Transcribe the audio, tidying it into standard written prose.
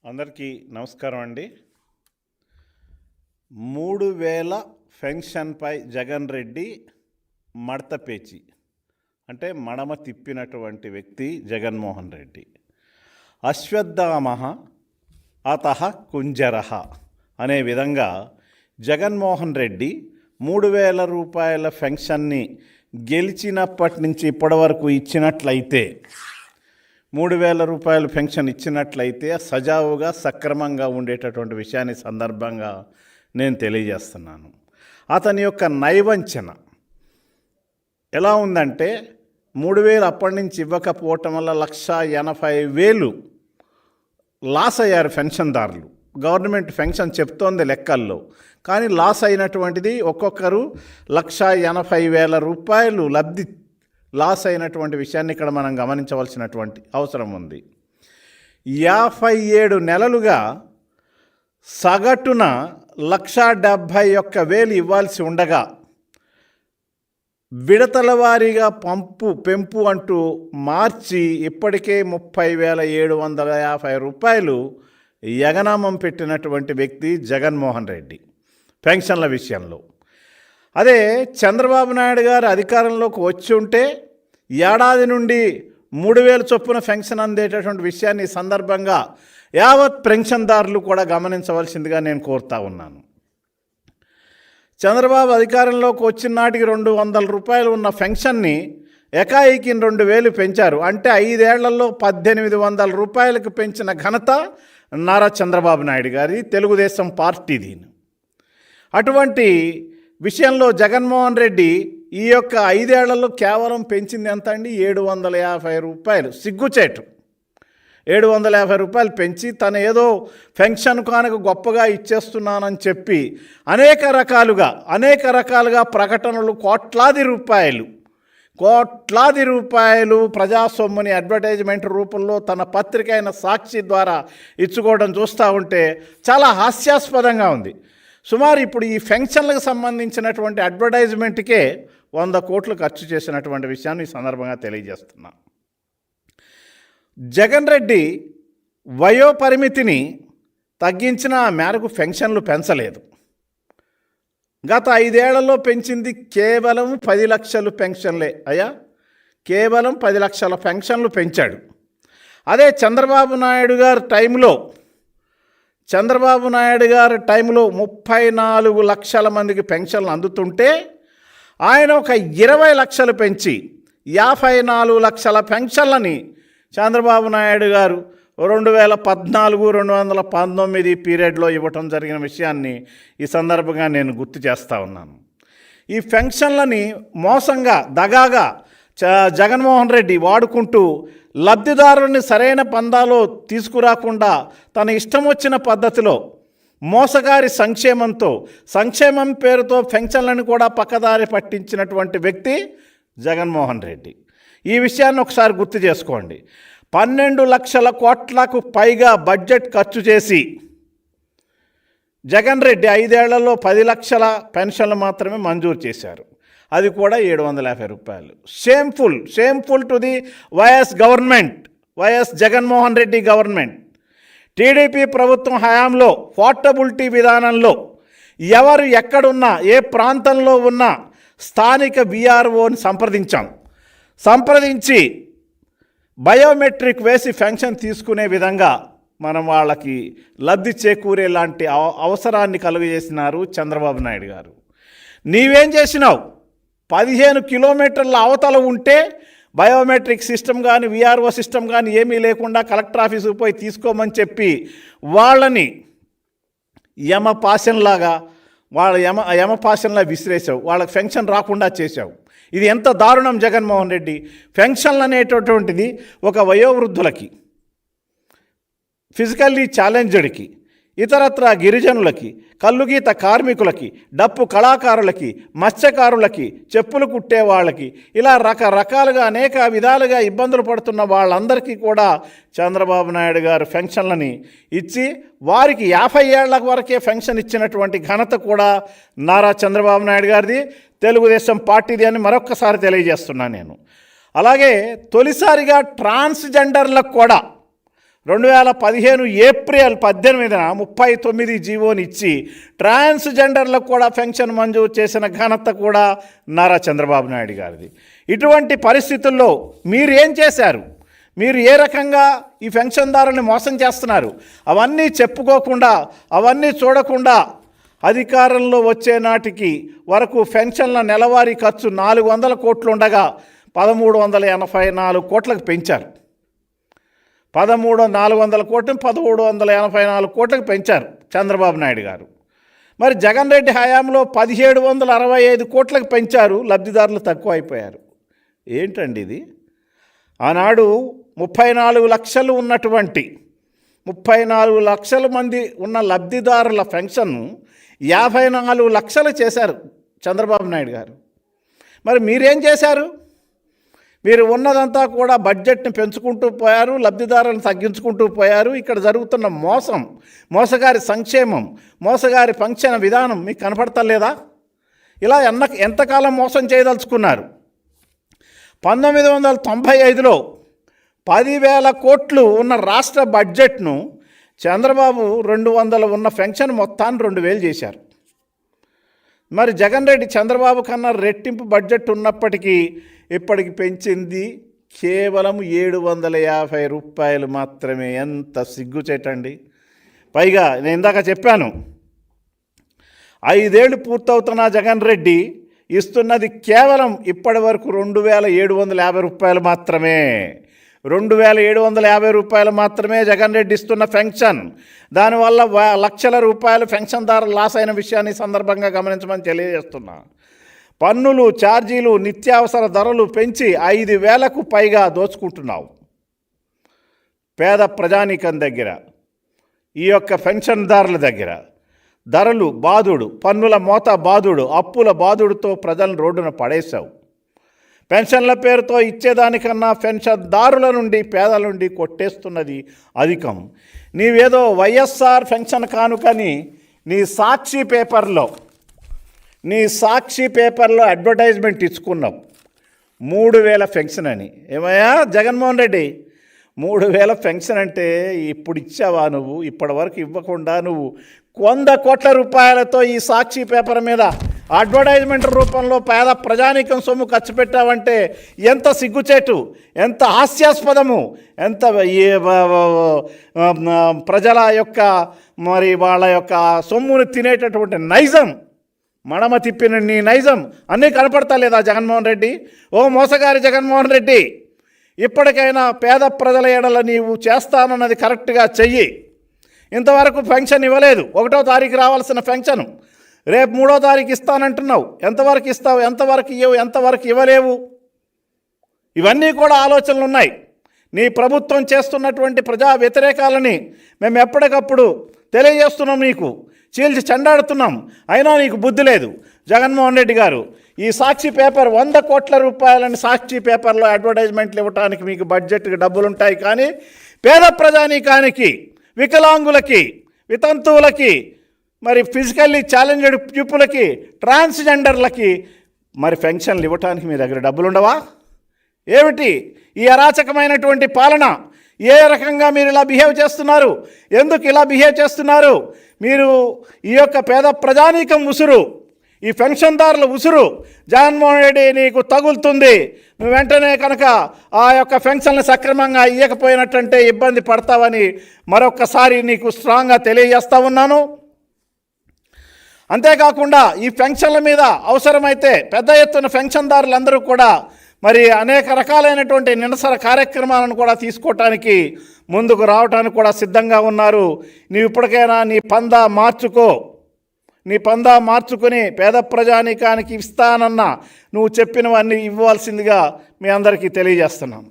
అందరికీ నమస్కారం అండి. 3000 పెన్షన్పై జగన్ రెడ్డి మడత పేచి అంటే మడమ తిప్పినటువంటి వ్యక్తి జగన్మోహన్ రెడ్డి. అశ్వత్థామః అతః కుంజరః అనే విధంగా జగన్మోహన్ రెడ్డి 3000 రూపాయల పెన్షన్ని గెలిచినప్పటి నుంచి ఇప్పటివరకు ఇచ్చినట్లయితే 3000 రూపాయల పెన్షన్ ఇచ్చినట్లయితే సజావుగా సక్రమంగా ఉండేటటువంటి విషయాన్ని సందర్భంగా నేను తెలియజేస్తున్నాను. అతని యొక్క నైవంచన ఎలా ఉందంటే 3000 అప్పటి నుంచి ఇవ్వకపోవటం వల్ల 1,80,000 లాస్ అయ్యారు పెన్షన్దారులు. గవర్నమెంట్ పెన్షన్ చెప్తోంది లెక్కల్లో, కానీ లాస్ అయినటువంటిది ఒక్కొక్కరు 1,80,000 రూపాయలు లబ్ధి లాస్ అయినటువంటి విషయాన్ని ఇక్కడ మనం గమనించవలసినటువంటి అవసరం ఉంది. 57 నెలలుగా సగటున 1,71,000 ఇవ్వాల్సి ఉండగా విడతల వారీగా పెంపు అంటూ మార్చి ఇప్పటికే 30,750 రూపాయలు యగనామం పెట్టినటువంటి వ్యక్తి జగన్మోహన్ రెడ్డి పెన్షన్ల విషయంలో. అదే చంద్రబాబు నాయుడు గారు అధికారంలోకి వచ్చి ఉంటే ఏడాది నుండి 3,000 చొప్పున పెన్షన్ అందేటటువంటి విషయాన్ని సందర్భంగా యావత్ పెన్షన్దారులు కూడా గమనించవలసిందిగా నేను కోరుతా ఉన్నాను. చంద్రబాబు అధికారంలోకి వచ్చిన నాటికి 200 రూపాయలు ఉన్న పెన్షన్ని ఏకాయికి 2,000 పెంచారు. అంటే 5 ఏళ్లలో 1,800 రూపాయలకు పెంచిన ఘనత నారా చంద్రబాబు నాయుడు గారి తెలుగుదేశం పార్టీది. అటువంటి విషయంలో జగన్మోహన్ రెడ్డి ఈ యొక్క 5 ఏళ్లలో కేవలం పెంచింది ఎంత అండి? 750 రూపాయలు. సిగ్గుచేటు. 750 రూపాయలు పెంచి తను ఏదో పెన్షన్ కానుక గొప్పగా ఇచ్చేస్తున్నానని చెప్పి అనేక రకాలుగా ప్రకటనలు కోట్లాది రూపాయలు ప్రజాసొమ్ముని అడ్వర్టైజ్మెంట్ రూపంలో తన పత్రిక అయిన సాక్షి ద్వారా ఇచ్చుకోవడం చూస్తూ ఉంటే చాలా హాస్యాస్పదంగా ఉంది. సుమారు ఇప్పుడు ఈ పెన్షన్లకు సంబంధించినటువంటి అడ్వర్టైజ్మెంట్కే 100 కోట్లు ఖర్చు చేసినటువంటి విషయాన్ని ఈ సందర్భంగా తెలియజేస్తున్నా. జగన్ రెడ్డి వయోపరిమితిని తగ్గించిన మేరకు పెన్షన్లు పెంచలేదు. గత 5 ఏళ్లలో పెంచింది కేవలం 10 లక్షలు పెన్షన్లే అయ్యా. కేవలం 10 లక్షల పెన్షన్లు పెంచాడు. అదే చంద్రబాబు నాయుడు గారి టైంలో 34 లక్షల మందికి పెన్షన్లు అందుతుంటే ఆయన ఒక 20 లక్షలు పెంచి 54 లక్షల పెన్షన్లని చంద్రబాబు నాయుడు గారు 2014-2019 పీరియడ్లో ఇవ్వటం జరిగిన విషయాన్ని ఈ సందర్భంగా నేను గుర్తు చేస్తూ ఉన్నాను. ఈ పెన్షన్లని మోసంగా దగాగా జగన్మోహన్ రెడ్డి వాడుకుంటూ లబ్ధిదారుల్ని సరైన పందాలో తీసుకురాకుండా తన ఇష్టం వచ్చిన పద్ధతిలో మోసగారి సంక్షేమం పేరుతో పెన్షన్లను కూడా పక్కదారి పట్టించినటువంటి వ్యక్తి జగన్మోహన్ రెడ్డి. ఈ విషయాన్ని ఒకసారి గుర్తు చేసుకోండి. 12 లక్షల కోట్లకు పైగా బడ్జెట్ ఖర్చు చేసి జగన్ రెడ్డి 5 ఏళ్లలో 10 లక్షల పెన్షన్లు మాత్రమే మంజూరు చేశారు. అది కూడా 750 రూపాయలు. Shameful to the YS Jaganmohan Reddy government. TDP ప్రభుత్వం హయాంలో పోర్టబిలిటీ విధానంలో ఎవరు ఎక్కడున్నా ఏ ప్రాంతంలో ఉన్నా స్థానిక విఆర్ఓని సంప్రదించి బయోమెట్రిక్ వేసి పెన్షన్ తీసుకునే విధంగా మనం వాళ్ళకి లబ్ధి చేకూరే లాంటి అవసరాన్ని కలుగజేసినారు చంద్రబాబు నాయుడు గారు. నీవేం చేసినావు? 15 కిలోమీటర్ల అవతల ఉంటే బయోమెట్రిక్ సిస్టమ్ కానీ విఆర్ఓ సిస్టమ్ కానీ ఏమీ లేకుండా కలెక్టర్ ఆఫీసుకు పోయి తీసుకోమని చెప్పి వాళ్ళని యమపాశంలా విసిరేసావు. వాళ్ళకి పెన్షన్ రాకుండా చేసావు. ఇది ఎంత దారుణం జగన్మోహన్ రెడ్డి. పెన్షన్లు అనేటటువంటిది ఒక వయోవృద్ధులకి, ఫిజికల్లీ ఛాలెంజ్డ్కి, ఇతరత్ర గిరిజనులకి, కల్లుగీత కార్మికులకి, డప్పు కళాకారులకి, మత్స్యకారులకి, చెప్పులు కుట్టే వాళ్ళకి, ఇలా రకరకాలుగా అనేక విధాలుగా ఇబ్బందులు పడుతున్న వాళ్ళందరికీ కూడా చంద్రబాబు నాయుడు గారు పెన్షన్లని ఇచ్చి వారికి 50 ఏళ్ల వరకే పెన్షన్ ఇచ్చినటువంటి ఘనత కూడా నారా చంద్రబాబు నాయుడు గారిది, తెలుగుదేశం పార్టీది అని మరొక్కసారి తెలియజేస్తున్నాను నేను. అలాగే తొలిసారిగా ట్రాన్స్జెండర్లకు కూడా 2015 ఏప్రిల్ 18న 39 జీవోని ఇచ్చి ట్రాన్స్జెండర్లకు కూడా పెన్షన్ మంజూరు చేసిన ఘనత కూడా నారా చంద్రబాబు నాయుడు గారిది. ఇటువంటి పరిస్థితుల్లో మీరు ఏం చేశారు? మీరు ఏ రకంగా ఈ పెన్షన్దారుని మోసం చేస్తున్నారు? అవన్నీ చెప్పుకోకుండా, అవన్నీ చూడకుండా అధికారంలో వచ్చే నాటికి వరకు పెన్షన్ల నెలవారీ ఖర్చు 400 కోట్లు ఉండగా 1384 కోట్లకు పెంచారు. 400 కోట్లను 1384 కోట్లకు పెంచారు చంద్రబాబు నాయుడు గారు. మరి జగన్ రెడ్డి హయాంలో 1765 కోట్లకు పెంచారు, లబ్ధిదారులు తక్కువ అయిపోయారు. ఏంటండి ఇది? ఆనాడు 34 లక్షలు ఉన్నటువంటి 34 లక్షల మంది ఉన్న లబ్ధిదారుల పెన్షన్ను 54 లక్షలు చేశారు చంద్రబాబు నాయుడు గారు. మరి మీరేం చేశారు? మీరు ఉన్నదంతా కూడా బడ్జెట్ని పెంచుకుంటూ పోయారు, లబ్ధిదారులను తగ్గించుకుంటూ పోయారు. ఇక్కడ జరుగుతున్న మోసం, మోసగారి సంక్షేమం, మోసగారి పెన్షన్ విధానం మీకు కనపడతలేదా? ఇలా ఎంతకాలం మోసం చేయదలుచుకున్నారు? 1995లో 10,000 కోట్లు ఉన్న రాష్ట్ర బడ్జెట్ను చంద్రబాబు 200 ఉన్న పెన్షన్ మొత్తాన్ని 2,000 చేశారు. మరి జగన్ రెడ్డి చంద్రబాబు కన్నా రెట్టింపు బడ్జెట్ ఉన్నప్పటికీ ఇప్పటికి పెంచింది కేవలం 750 రూపాయలు మాత్రమే. ఎంత సిగ్గుచేటండి! పైగా నేను ఇందాక చెప్పాను, 5 ఏళ్ళు పూర్తవుతున్న జగన్ రెడ్డి ఇస్తున్నది కేవలం ఇప్పటి వరకు 2,750 రూపాయలు మాత్రమే. 2,750 రూపాయలు మాత్రమే జగన్ రెడ్డి ఇస్తున్న పెన్షన్. దానివల్ల లక్షల రూపాయలు పెన్షన్దారులు లాస్ అయిన విషయాన్ని సందర్భంగా గమనించమని తెలియజేస్తున్నా. పన్నులు, ఛార్జీలు, నిత్యావసర ధరలు పెంచి 5,000కు పైగా దోచుకుంటున్నావు పేద ప్రజానీకం దగ్గర. ఈ యొక్క పెన్షన్దారుల దగ్గర ధరలు బాదుడు, పన్నుల మోత బాదుడు, అప్పుల బాదుడుతో ప్రజలను రోడ్డున పడేశావు. పెన్షన్ల పేరుతో ఇచ్చేదానికన్నా పెన్షన్దారుల నుండి, పేదల నుండి కొట్టేస్తున్నది అధికం. నీవేదో వైఎస్ఆర్ పెన్షన్ కానుకని నీ సాక్షి పేపర్లో అడ్వర్టైజ్మెంట్ ఇచ్చుకున్నావు. 3,000 పెన్షన్ అని. ఏమయ్యా జగన్మోహన్ రెడ్డి, 3,000 పెన్షన్ అంటే ఇప్పుడు ఇచ్చావా నువ్వు? ఇప్పటి వరకు ఇవ్వకుండా నువ్వు 100 కోట్ల రూపాయలతో ఈ సాక్షి పేపర్ మీద అడ్వర్టైజ్మెంట్ రూపంలో పేద ప్రజానీకం సొమ్ము ఖర్చు పెట్టావంటే ఎంత సిగ్గుచేటు, ఎంత హాస్యాస్పదము, ఎంత ప్రజల యొక్క మరి వాళ్ళ యొక్క సొమ్మును తినేటటువంటి నైజం, మడమ తిప్పిన నీ నైజం అన్నీ కనపడతా లేదా జగన్మోహన్ రెడ్డి? ఓ మోసగారి జగన్మోహన్ రెడ్డి, ఇప్పటికైనా పేద ప్రజల ఎడల నీవు చేస్తానన్నది కరెక్ట్గా చెయ్యి. ఇంతవరకు పెన్షన్ ఇవ్వలేదు. 1వ తారీఖు రావాల్సిన పెన్షన్ రేపు 3వ తారీఖు ఇస్తానంటున్నావు. ఎంతవరకు ఇస్తావు? ఎంతవరకు ఇవ్వవు? ఎంతవరకు ఇవ్వలేవు? ఇవన్నీ కూడా ఆలోచనలు ఉన్నాయి. నీ ప్రభుత్వం చేస్తున్నటువంటి ప్రజా వ్యతిరేకాలని మేము ఎప్పటికప్పుడు తెలియజేస్తున్నాం, నీకు చీల్చి చెండాడుతున్నాం. అయినా నీకు బుద్ధి లేదు జగన్మోహన్ రెడ్డి గారు. ఈ సాక్షి పేపర్ 100 కోట్ల రూపాయలని సాక్షి పేపర్లో అడ్వర్టైజ్మెంట్లు ఇవ్వడానికి మీకు బడ్జెట్కి డబ్బులుంటాయి, కానీ పేద ప్రజానీకానికి, వికలాంగులకి, వితంతువులకి, మరి ఫిజికల్లీ ఛాలెంజ్డ్ పీపుల్కి, ట్రాన్స్జెండర్లకి మరి పెన్షన్లు ఇవ్వడానికి మీ దగ్గర డబ్బులు ఉండవా? ఏమిటి ఈ అరాచకమైనటువంటి పాలన? ఏ రకంగా మీరు ఇలా బిహేవ్ చేస్తున్నారు? ఎందుకు ఇలా బిహేవ్ చేస్తున్నారు? మీరు ఈ యొక్క పేద ప్రజానీకం ఉసురు, ఈ పెన్షన్దారుల ఉసురు జగన్మోహన్ రెడ్డి నీకు తగులుతుంది. నువ్వు వెంటనే కనుక ఆ యొక్క పెన్షన్లు సక్రమంగా ఇవ్వకపోయినట్టంటే ఇబ్బంది పడతావని మరొక్కసారి నీకు స్ట్రాంగ్గా తెలియజేస్తా ఉన్నాను. అంతేకాకుండా ఈ పెన్షన్ల మీద అవసరమైతే పెద్ద ఎత్తున పెన్షన్దారులందరూ కూడా మరి అనేక రకాలైనటువంటి నిరసన కార్యక్రమాలను కూడా తీసుకోవటానికి ముందుకు రావడానికి కూడా సిద్ధంగా ఉన్నారు. నీవు ఇప్పటికైనా నీ పందా మార్చుకొని పేద ప్రజానీకానికి ఇస్తానన్న నువ్వు చెప్పినవన్నీ ఇవ్వాల్సిందిగా మీ అందరికీ తెలియజేస్తున్నాను.